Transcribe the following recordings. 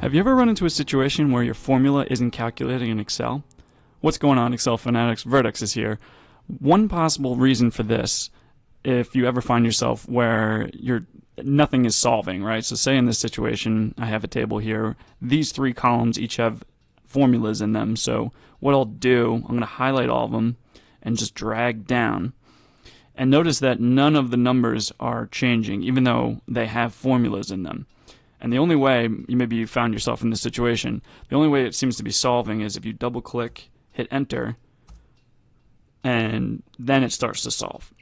Have you ever run into a situation where your formula isn't calculating in Excel? What's going on, Excel fanatics? Verdexes here. One possible reason for this, if you ever find yourself where nothing is solving, right? So say in this situation, I have a table here. These three columns each have formulas in them. So what I'll do, I'm going to highlight all of them and just drag down. And notice that none of the numbers are changing, even though they have formulas in them. And the only way, maybe you found yourself in this situation, the only way it seems to be solving is if you double click, hit enter, and then it starts to solve.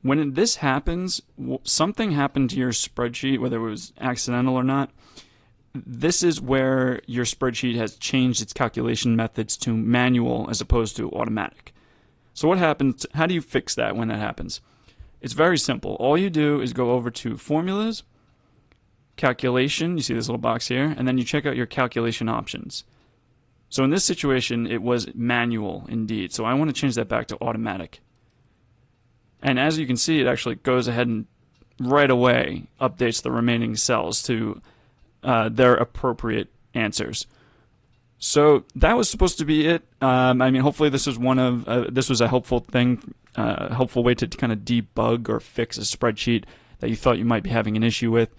When this happens, something happened to your spreadsheet, whether it was accidental or not. This is where your spreadsheet has changed its calculation methods to manual as opposed to automatic. So what happens? How do you fix that when that happens? It's very simple. All you do is go over to Formulas, Calculation, you see this little box here, and then you check out your calculation options. So in this situation, it was manual indeed. So I want to change that back to automatic. And as you can see, it actually goes ahead and right away updates the remaining cells to their appropriate answers. So that was supposed to be it. I mean, hopefully this was this was a helpful thing, helpful way to kind of debug or fix a spreadsheet that you thought you might be having an issue with.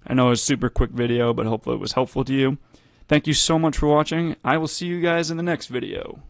I know it was a super quick video, but hopefully it was helpful to you. Thank you so much for watching. I will see you guys in the next video.